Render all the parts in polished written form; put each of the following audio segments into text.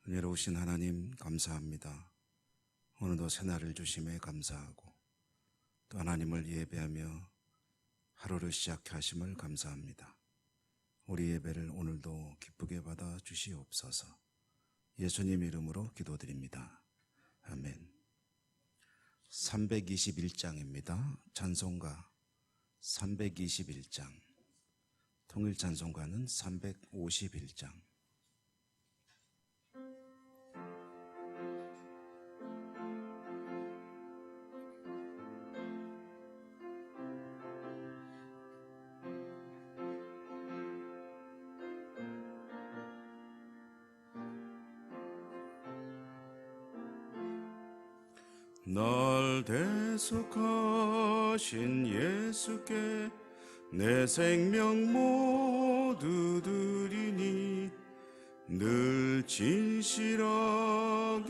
은혜로우신 하나님 감사합니다. 오늘도 새날을 주심에 감사하고 또 하나님을 예배하며 하루를 시작해 하심을 감사합니다. 우리 예배를 오늘도 기쁘게 받아 주시옵소서. 예수님 이름으로 기도드립니다. 아멘. 321장입니다. 찬송가 321장. 통일 찬송가는 351장. 날 대속하신 예수께 내 생명 모두 드리니 늘 진실하게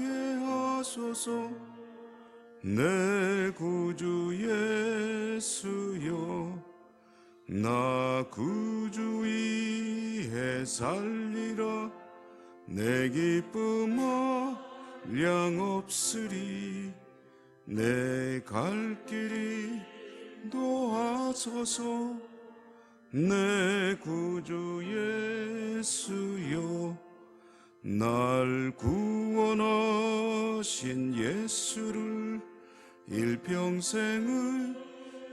하소서. 내 구주 예수여, 나 구주 위에 살리라. 내 기쁨 한량 없으리. 내 갈 길이 도와소서. 내 구주 예수여, 날 구원하신 예수를 일평생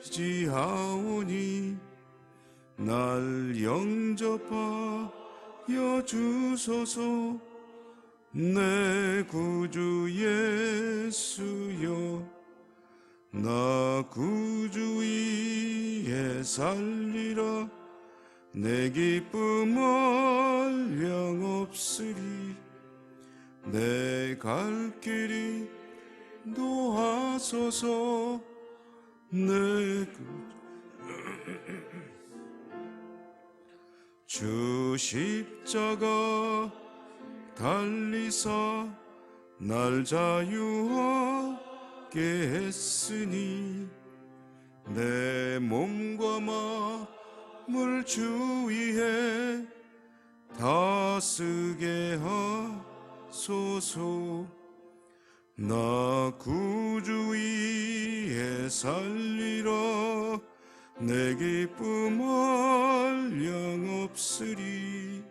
의지하오니 날 영접하여 주소서. 내 구주 예수여, 나 구주 위에 살리라. 내 기쁨 한량 없으리. 내 갈 길이 도와소서. 내 주 십자가 달리사 날 자유하게 했으니 내 몸과 마음을 주 위에 다스게 하소서. 나 구주 위에 살리라. 내 기쁨 한량 없으리.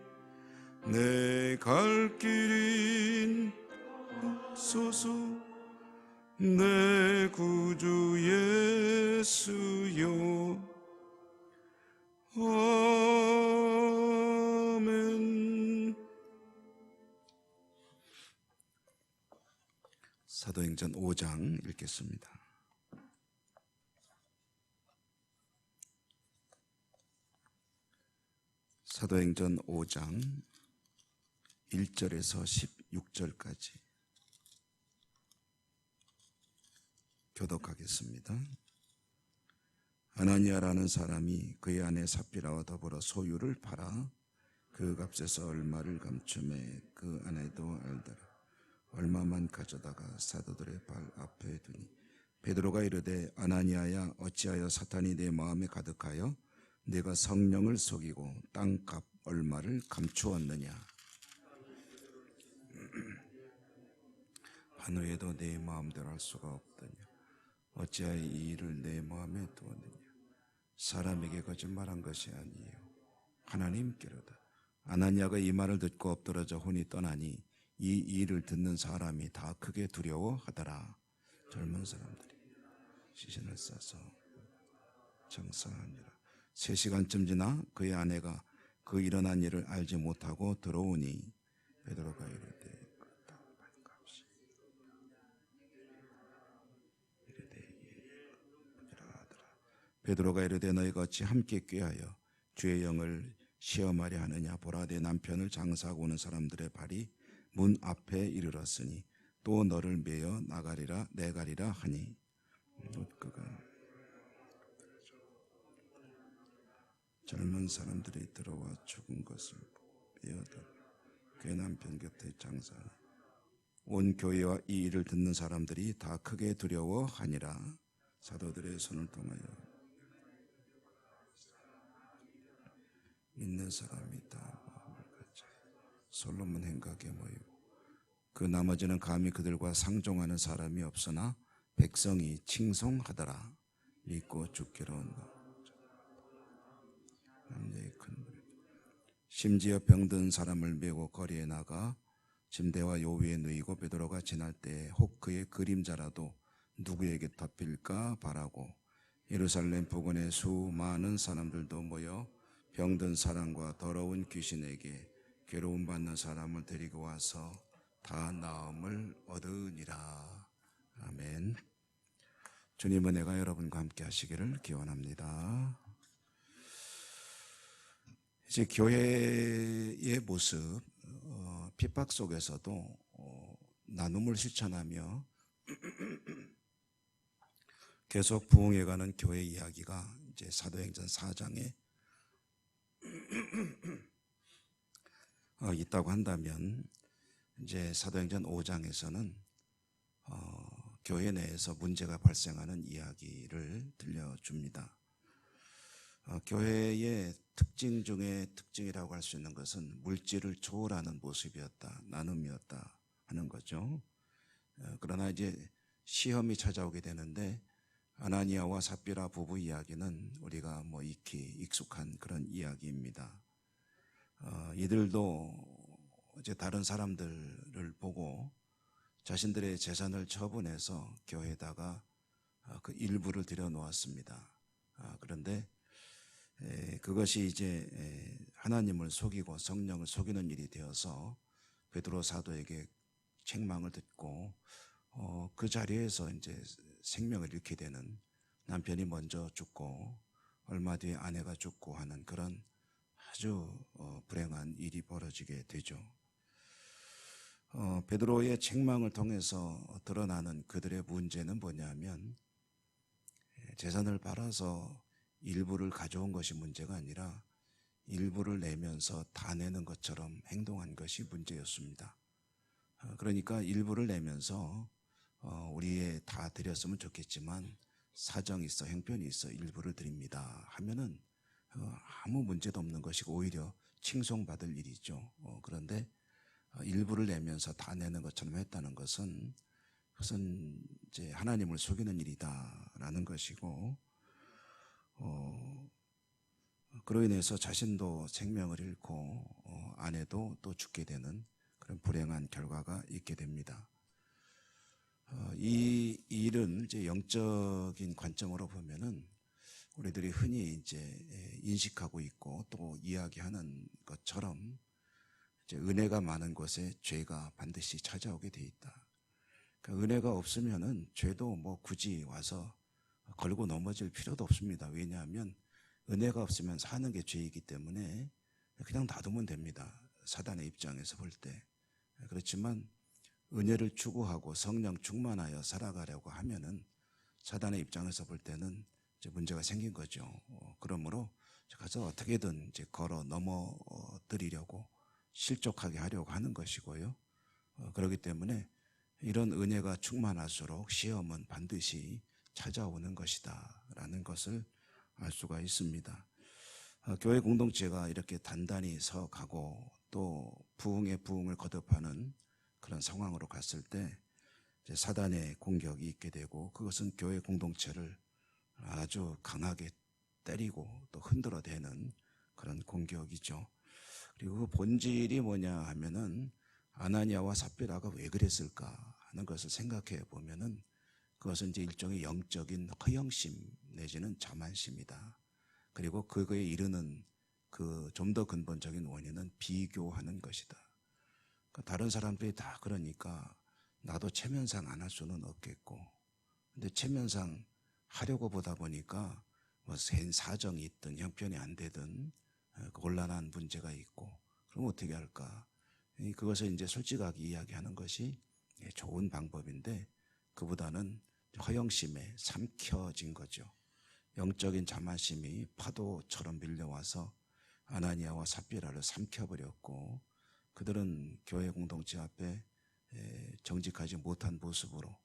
내 갈 길인 소서. 내 구주 예수여. 아멘. 사도행전 5장 읽겠습니다. 사도행전 5장 1절에서 16절까지 교독하겠습니다. 아나니아라는 사람이 그의 아내 삽비라와 더불어 소유를 팔아 그 값에서 얼마를 감춤해 그 아내도 알더라. 얼마만 가져다가 사도들의 발 앞에 두니 베드로가 이르되, 아나니아야, 어찌하여 사탄이 내 마음에 가득하여 내가 성령을 속이고 땅값 얼마를 감추었느냐. 반후에도 내 마음대로 할 수가 없더냐. 어찌하여 이 일을 내 마음에 두었느냐. 사람에게 거짓말한 것이 아니에요, 하나님께로다. 아나니아가 이 말을 듣고 엎드러져 혼이 떠나니 이 일을 듣는 사람이 다 크게 두려워하더라. 젊은 사람들이 시신을 싸서 장사하니라. 3시간쯤 지나 그의 아내가 그 일어난 일을 알지 못하고 들어오니 베드로가 이르되, 베드로가 이르되, 너희가 어찌 함께 꾀하여 주의 영을 시험하려 하느냐. 보라, 내 남편을 장사하고 오는 사람들의 발이 문 앞에 이르렀으니 또 너를 매어 나가리라 내가리라 하니 그가 젊은 사람들이 들어와 죽은 것을 베어다 그의 남편 곁에 장사하니 온 교회와 이 일을 듣는 사람들이 다 크게 두려워하니라. 사도들의 손을 통하여 믿는 사람이 다 마음을 같이 솔로몬 행각에 모이고 그 나머지는 감히 그들과 상종하는 사람이 없으나 백성이 칭송하더라. 믿고 죽기로 한다. 심지어 병든 사람을 메고 거리에 나가 침대와 요 위에 누이고 베드로가 지날 때에 혹 그의 그림자라도 누구에게 덮일까 바라고 예루살렘 부근에 수많은 사람들도 모여 병든 사람과 더러운 귀신에게 괴로움 받는 사람을 데리고 와서 다 나음을 얻으니라. 아멘. 주님 은혜가 여러분과 함께 하시기를 기원합니다. 이제 교회의 모습, 핍박 속에서도 나눔을 실천하며 계속 부흥해가는 교회 이야기가 이제 사도행전 4장에 있다고 한다면, 이제 사도행전 5장에서는 교회 내에서 문제가 발생하는 이야기를 들려줍니다. 교회의 특징 중에 특징이라고 할 수 있는 것은 물질을 초월하는 모습이었다, 나눔이었다 하는 거죠. 그러나 이제 시험이 찾아오게 되는데 아나니아와 삽비라 부부 이야기는 우리가 익히 익숙한 그런 이야기입니다. 이들도 이제 다른 사람들을 보고 자신들의 재산을 처분해서 교회에다가 그 일부를 들여놓았습니다. 그런데 그것이 이제 하나님을 속이고 성령을 속이는 일이 되어서 베드로 사도에게 책망을 듣고 그 자리에서 이제 생명을 잃게 되는, 남편이 먼저 죽고 얼마 뒤에 아내가 죽고 하는 그런 아주 불행한 일이 벌어지게 되죠. 베드로의 책망을 통해서 드러나는 그들의 문제는 뭐냐면, 재산을 팔아서 일부를 가져온 것이 문제가 아니라 일부를 내면서 다 내는 것처럼 행동한 것이 문제였습니다. 그러니까 일부를 내면서 우리의 다 드렸으면 좋겠지만 사정이 있어, 형편이 있어 일부를 드립니다 하면은 아무 문제도 없는 것이고 오히려 칭송받을 일이죠. 그런데 일부를 내면서 다 내는 것처럼 했다는 것은, 그것은 이제 하나님을 속이는 일이다라는 것이고, 그로 인해서 자신도 생명을 잃고 아내도 또 죽게 되는 그런 불행한 결과가 있게 됩니다. 이 일은 이제 영적인 관점으로 보면은 우리들이 흔히 이제 인식하고 있고 또 이야기하는 것처럼, 이제 은혜가 많은 곳에 죄가 반드시 찾아오게 돼 있다. 그러니까 은혜가 없으면은 죄도 굳이 와서 걸고 넘어질 필요도 없습니다. 왜냐하면 은혜가 없으면 사는 게 죄이기 때문에 그냥 놔두면 됩니다. 사단의 입장에서 볼 때. 그렇지만 은혜를 추구하고 성령 충만하여 살아가려고 하면은 사단의 입장에서 볼 때는 이제 문제가 생긴 거죠. 그러므로 가서 어떻게든 이제 걸어 넘어뜨리려고, 실족하게 하려고 하는 것이고요. 그렇기 때문에 이런 은혜가 충만할수록 시험은 반드시 찾아오는 것이다 라는 것을 알 수가 있습니다. 교회 공동체가 이렇게 단단히 서가고 또 부흥의 부흥을 거듭하는 그런 상황으로 갔을 때 이제 사단의 공격이 있게 되고, 그것은 교회 공동체를 아주 강하게 때리고 또 흔들어대는 그런 공격이죠. 그리고 그 본질이 뭐냐 하면은, 아나니아와 삽비라가 왜 그랬을까 하는 것을 생각해 보면은 그것은 이제 일종의 영적인 허영심 내지는 자만심이다. 그리고 그거에 이르는 그 좀 더 근본적인 원인은 비교하는 것이다. 그러니까 다른 사람들이 다 그러니까 나도 체면상 안 할 수는 없겠고, 근데 체면상 하려고 보다 보니까 센 사정이 있든 형편이 안 되든 곤란한 문제가 있고, 그럼 어떻게 할까? 그것을 이제 솔직하게 이야기하는 것이 좋은 방법인데, 그보다는 허영심에 삼켜진 거죠. 영적인 자만심이 파도처럼 밀려와서 아나니아와 삽비라를 삼켜버렸고, 그들은 교회 공동체 앞에 정직하지 못한 모습으로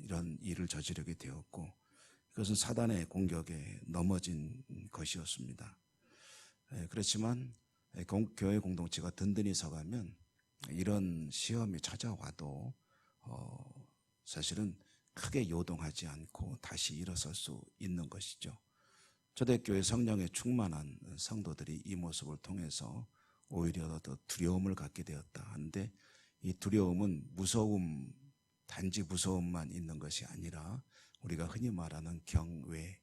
이런 일을 저지르게 되었고, 그것은 사단의 공격에 넘어진 것이었습니다. 그렇지만 교회 공동체가 든든히 서가면 이런 시험이 찾아와도 사실은 크게 요동하지 않고 다시 일어설 수 있는 것이죠. 초대교회 성령에 충만한 성도들이 이 모습을 통해서 오히려 더 두려움을 갖게 되었다 하는데, 이 두려움은 무서움, 단지 무서움만 있는 것이 아니라 우리가 흔히 말하는 경외,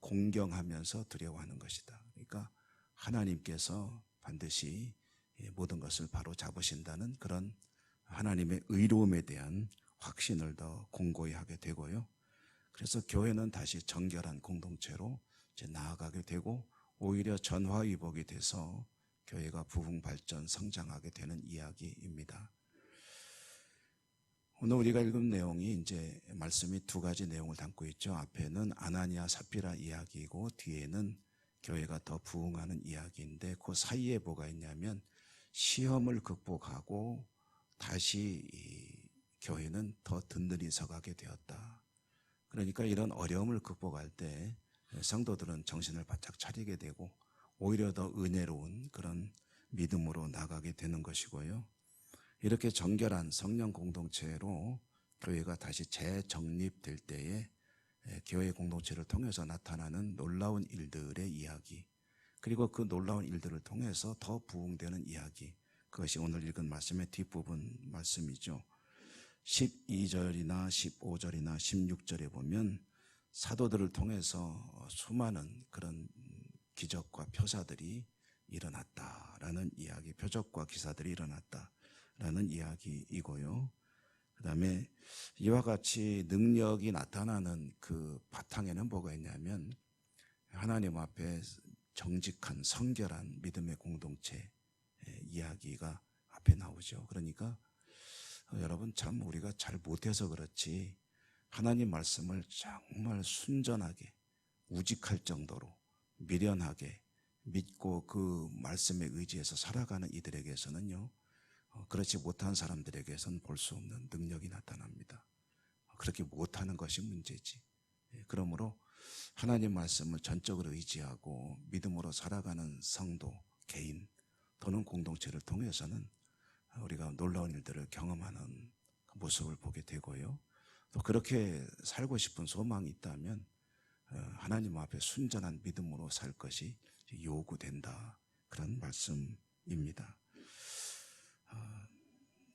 공경하면서 두려워하는 것이다. 그러니까 하나님께서 반드시 모든 것을 바로 잡으신다는 그런 하나님의 의로움에 대한 확신을 더 공고히 하게 되고요. 그래서 교회는 다시 정결한 공동체로 이제 나아가게 되고, 오히려 전화위복이 돼서 교회가 부흥 발전 성장하게 되는 이야기입니다. 오늘 우리가 읽은 내용이 이제 말씀이 두 가지 내용을 담고 있죠. 앞에는 아나니아 삽비라 이야기이고 뒤에는 교회가 더 부흥하는 이야기인데, 그 사이에 뭐가 있냐면 시험을 극복하고 다시 이 교회는 더 든든히 서가게 되었다. 그러니까 이런 어려움을 극복할 때 성도들은 정신을 바짝 차리게 되고 오히려 더 은혜로운 그런 믿음으로 나가게 되는 것이고요. 이렇게 정결한 성령 공동체로 교회가 다시 재정립될 때에 교회 공동체를 통해서 나타나는 놀라운 일들의 이야기, 그리고 그 놀라운 일들을 통해서 더 부흥되는 이야기, 그것이 오늘 읽은 말씀의 뒷부분 말씀이죠. 12절이나 15절이나 16절에 보면 사도들을 통해서 수많은 그런 기적과 표사들이 일어났다라는 이야기, 표적과 기사들이 일어났다라는 이야기이고요. 그 다음에 이와 같이 능력이 나타나는 그 바탕에는 뭐가 있냐면 하나님 앞에 정직한 성결한 믿음의 공동체 이야기가 앞에 나오죠. 그러니까 여러분, 참 우리가 잘 못해서 그렇지 하나님 말씀을 정말 순전하게 우직할 정도로 미련하게 믿고 그 말씀에 의지해서 살아가는 이들에게서는요, 그렇지 못한 사람들에게서는 볼 수 없는 능력이 나타납니다. 그렇게 못하는 것이 문제지. 그러므로 하나님 말씀을 전적으로 의지하고 믿음으로 살아가는 성도, 개인 또는 공동체를 통해서는 우리가 놀라운 일들을 경험하는 모습을 보게 되고요. 또 그렇게 살고 싶은 소망이 있다면 하나님 앞에 순전한 믿음으로 살 것이 요구된다, 그런 말씀입니다.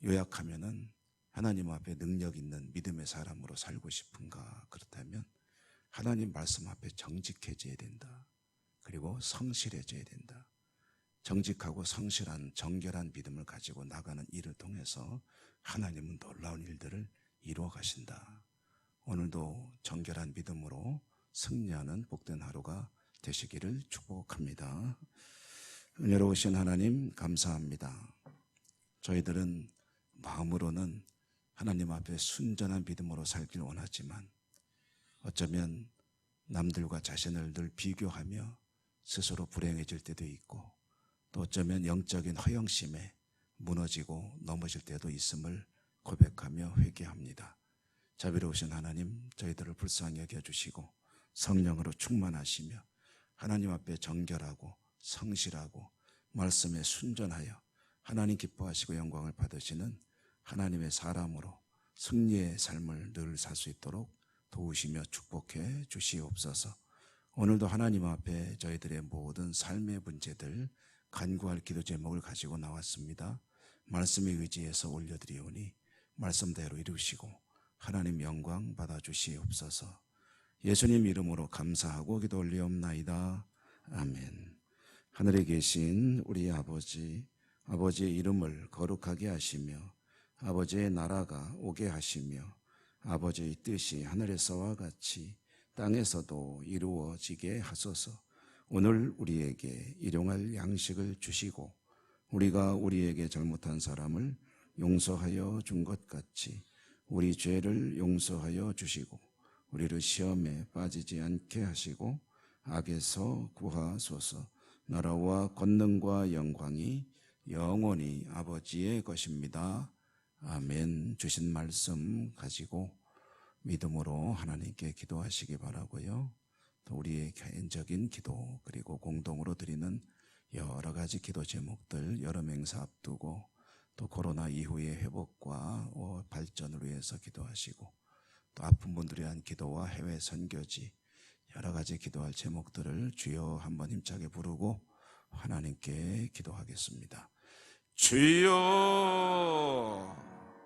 요약하면은 하나님 앞에 능력 있는 믿음의 사람으로 살고 싶은가? 그렇다면 하나님 말씀 앞에 정직해져야 된다. 그리고 성실해져야 된다. 정직하고 성실한 정결한 믿음을 가지고 나가는 일을 통해서 하나님은 놀라운 일들을 이루어 가신다. 오늘도 정결한 믿음으로 승리하는 복된 하루가 되시기를 축복합니다. 은혜로우신 하나님 감사합니다. 저희들은 마음으로는 하나님 앞에 순전한 믿음으로 살길 원하지만 어쩌면 남들과 자신을 늘 비교하며 스스로 불행해질 때도 있고, 또 어쩌면 영적인 허영심에 무너지고 넘어질 때도 있음을 고백하며 회개합니다. 자비로우신 하나님, 저희들을 불쌍히 여겨주시고 성령으로 충만하시며 하나님 앞에 정결하고 성실하고 말씀에 순전하여 하나님 기뻐하시고 영광을 받으시는 하나님의 사람으로 승리의 삶을 늘 살 수 있도록 도우시며 축복해 주시옵소서. 오늘도 하나님 앞에 저희들의 모든 삶의 문제들 간구할 기도 제목을 가지고 나왔습니다. 말씀에 의지해서 올려드리오니 말씀대로 이루시고 하나님 영광 받아주시옵소서. 예수님 이름으로 감사하고 기도 올리옵나이다. 아멘. 하늘에 계신 우리 아버지, 아버지의 이름을 거룩하게 하시며 아버지의 나라가 오게 하시며 아버지의 뜻이 하늘에서와 같이 땅에서도 이루어지게 하소서. 오늘 우리에게 일용할 양식을 주시고 우리가 우리에게 잘못한 사람을 용서하여 준 것 같이 우리 죄를 용서하여 주시고 우리를 시험에 빠지지 않게 하시고 악에서 구하소서. 나라와 권능과 영광이 영원히 아버지의 것입니다. 아멘. 주신 말씀 가지고 믿음으로 하나님께 기도하시기 바라고요. 또 우리의 개인적인 기도, 그리고 공동으로 드리는 여러 가지 기도 제목들, 여름 행사 앞두고 또 코로나 이후의 회복과 발전을 위해서 기도하시고, 또 아픈 분들에 대한 기도와 해외 선교지 여러 가지 기도할 제목들을 주여 한번 힘차게 부르고 하나님께 기도하겠습니다. 주여